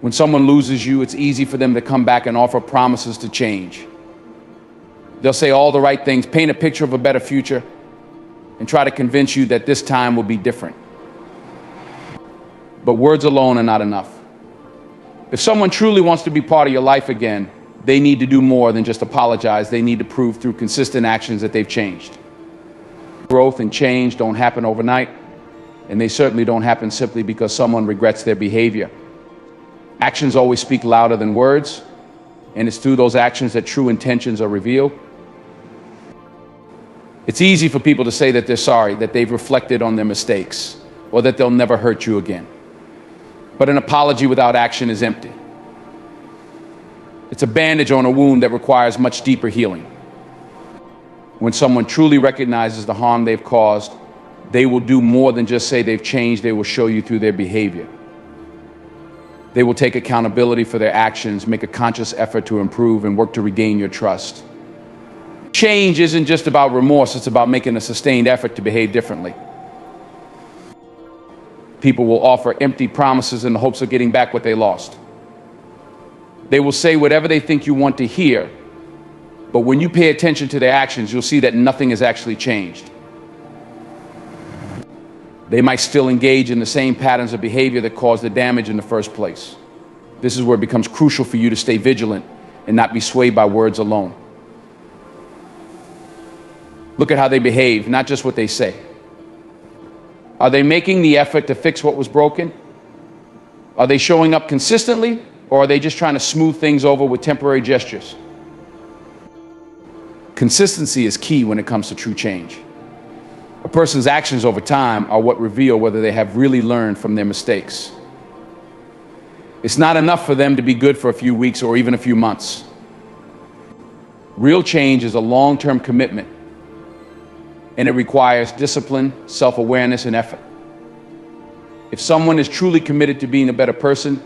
When someone loses you, it's easy for them to come back and offer promises to change. They'll say all the right things, paint a picture of a better future, and try to convince you that this time will be different. But words alone are not enough. If someone truly wants to be part of your life again, they need to do more than just apologize. They need to prove through consistent actions that they've changed. Growth and change don't happen overnight, and they certainly don't happen simply because someone regrets their behavior. Actions always speak louder than words, and it's through those actions that true intentions are revealed. It's easy for people to say that they're sorry, that they've reflected on their mistakes, or that they'll never hurt you again. But an apology without action is empty. It's a bandage on a wound that requires much deeper healing. When someone truly recognizes the harm they've caused, they will do more than just say they've changed. They will show you through their behavior. They will take accountability for their actions, make a conscious effort to improve, and work to regain your trust. Change isn't just about remorse, it's about making a sustained effort to behave differently. People will offer empty promises in the hopes of getting back what they lost. They will say whatever they think you want to hear, but when you pay attention to their actions, you'll see that nothing has actually changed. They might still engage in the same patterns of behavior that caused the damage in the first place. This is where it becomes crucial for you to stay vigilant and not be swayed by words alone. Look at how they behave, not just what they say. Are they making the effort to fix what was broken? Are they showing up consistently, or are they just trying to smooth things over with temporary gestures? Consistency is key when it comes to true change. A person's actions over time are what reveal whether they have really learned from their mistakes. It's not enough for them to be good for a few weeks or even a few months. Real change is a long-term commitment, and it requires discipline, self-awareness, and effort. If someone is truly committed to being a better person,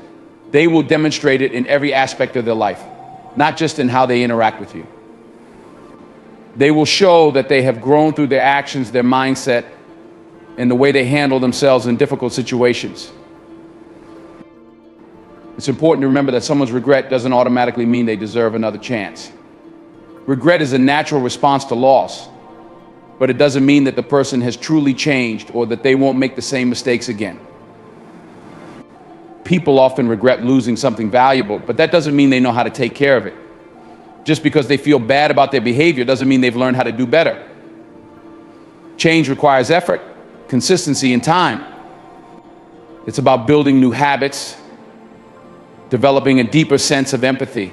they will demonstrate it in every aspect of their life, not just in how they interact with you. They will show that they have grown through their actions, their mindset, and the way they handle themselves in difficult situations. It's important to remember that someone's regret doesn't automatically mean they deserve another chance. Regret is a natural response to loss, but it doesn't mean that the person has truly changed or that they won't make the same mistakes again. People often regret losing something valuable, but that doesn't mean they know how to take care of it. Just because they feel bad about their behavior doesn't mean they've learned how to do better. Change requires effort, consistency, and time. It's about building new habits, developing a deeper sense of empathy,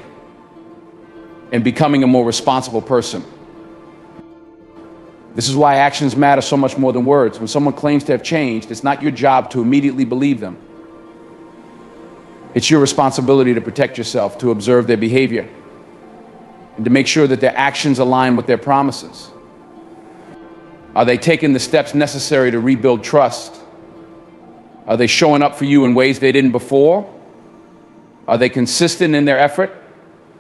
and becoming a more responsible person. This is why actions matter so much more than words. When someone claims to have changed, it's not your job to immediately believe them. It's your responsibility to protect yourself, to observe their behavior, and to make sure that their actions align with their promises. Are they taking the steps necessary to rebuild trust? Are they showing up for you in ways they didn't before? Are they consistent in their effort,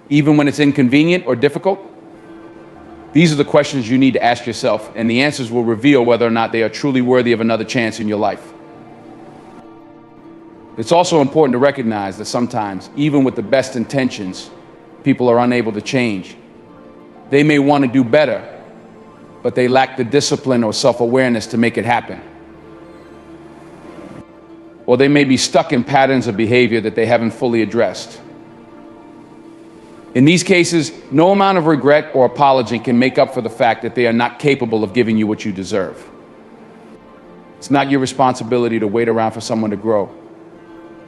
even when it's inconvenient or difficult? These are the questions you need to ask yourself, and the answers will reveal whether or not they are truly worthy of another chance in your life. It's also important to recognize that sometimes, even with the best intentions, people are unable to change. They may want to do better, but they lack the discipline or self-awareness to make it happen. Or they may be stuck in patterns of behavior that they haven't fully addressed. In these cases, no amount of regret or apology can make up for the fact that they are not capable of giving you what you deserve. It's not your responsibility to wait around for someone to grow.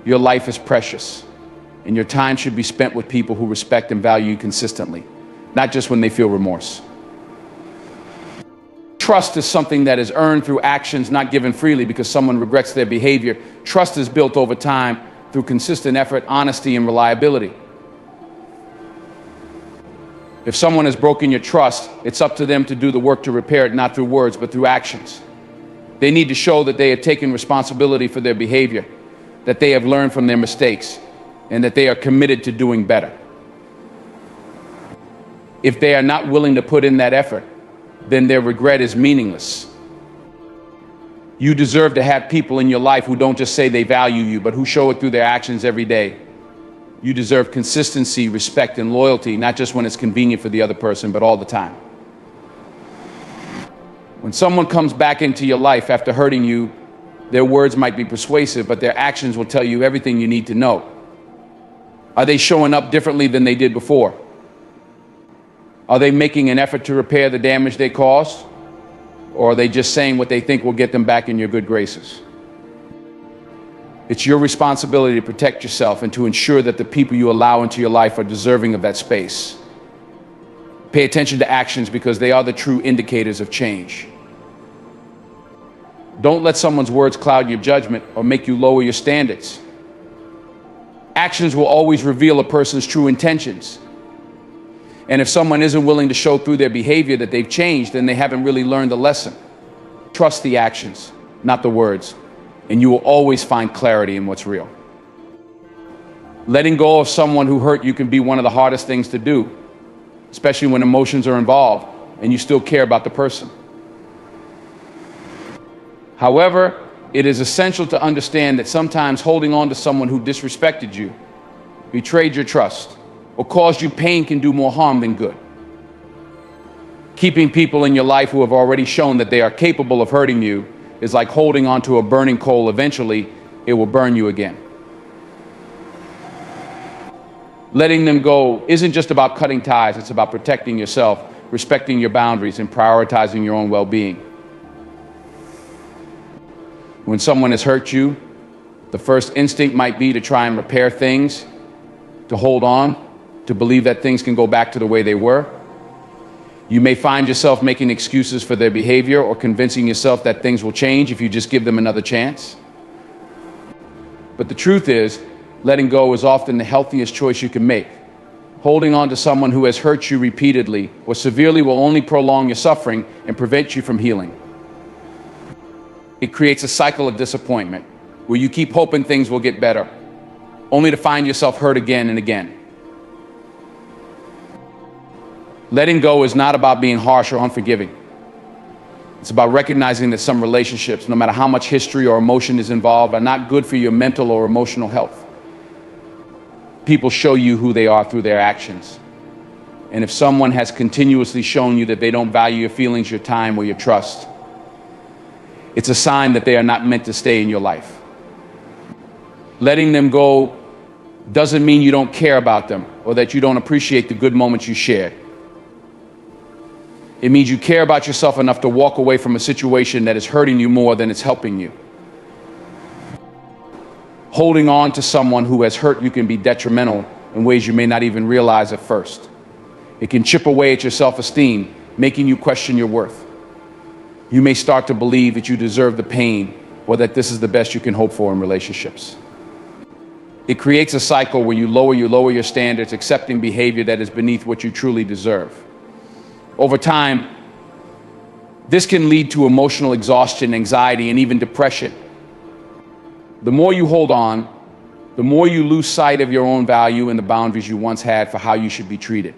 Your life is precious, and your time should be spent with people who respect and value you consistently, not just when they feel remorse. Trust is something that is earned through actions not given freely because someone regrets their behavior. Trust is built over time through consistent effort, honesty, and reliability. If someone has broken your trust, it's up to them to do the work to repair it, not through words, but through actions. They need to show that they have taken responsibility for their behavior, that they have learned from their mistakes, and that they are committed to doing better. If they are not willing to put in that effort, then their regret is meaningless. You deserve to have people in your life who don't just say they value you, but who show it through their actions every day. You deserve consistency, respect, and loyalty, not just when it's convenient for the other person, but all the time. When someone comes back into your life after hurting you, their words might be persuasive, but their actions will tell you everything you need to know. Are they showing up differently than they did before? Are they making an effort to repair the damage they caused? Or are they just saying what they think will get them back in your good graces? It's your responsibility to protect yourself and to ensure that the people you allow into your life are deserving of that space. Pay attention to actions because they are the true indicators of change. Don't let someone's words cloud your judgment or make you lower your standards. Actions will always reveal a person's true intentions. And if someone isn't willing to show through their behavior that they've changed, then they haven't really learned the lesson. Trust the actions, not the words, and you will always find clarity in what's real. Letting go of someone who hurt you can be one of the hardest things to do, especially when emotions are involved and you still care about the person. However, it is essential to understand that sometimes holding on to someone who disrespected you, betrayed your trust, or caused you pain can do more harm than good. Keeping people in your life who have already shown that they are capable of hurting you is like holding on to a burning coal. Eventually, it will burn you again. Letting them go isn't just about cutting ties, it's about protecting yourself, respecting your boundaries, and prioritizing your own well-being. When someone has hurt you, the first instinct might be to try and repair things, to hold on, to believe that things can go back to the way they were. You may find yourself making excuses for their behavior or convincing yourself that things will change if you just give them another chance. But the truth is, letting go is often the healthiest choice you can make. Holding on to someone who has hurt you repeatedly or severely will only prolong your suffering and prevent you from healing. It creates a cycle of disappointment where you keep hoping things will get better, only to find yourself hurt again and again. Letting go is not about being harsh or unforgiving. It's about recognizing that some relationships, no matter how much history or emotion is involved, are not good for your mental or emotional health. People show you who they are through their actions. And if someone has continuously shown you that they don't value your feelings, your time, or your trust, it's a sign that they are not meant to stay in your life. Letting them go doesn't mean you don't care about them or that you don't appreciate the good moments you shared. It means you care about yourself enough to walk away from a situation that is hurting you more than it's helping you. Holding on to someone who has hurt you can be detrimental in ways you may not even realize at first. It can chip away at your self-esteem, making you question your worth. You may start to believe that you deserve the pain or that this is the best you can hope for in relationships. It creates a cycle where you lower your standards, accepting behavior that is beneath what you truly deserve. Over time, this can lead to emotional exhaustion, anxiety, and even depression. The more you hold on, the more you lose sight of your own value and the boundaries you once had for how you should be treated.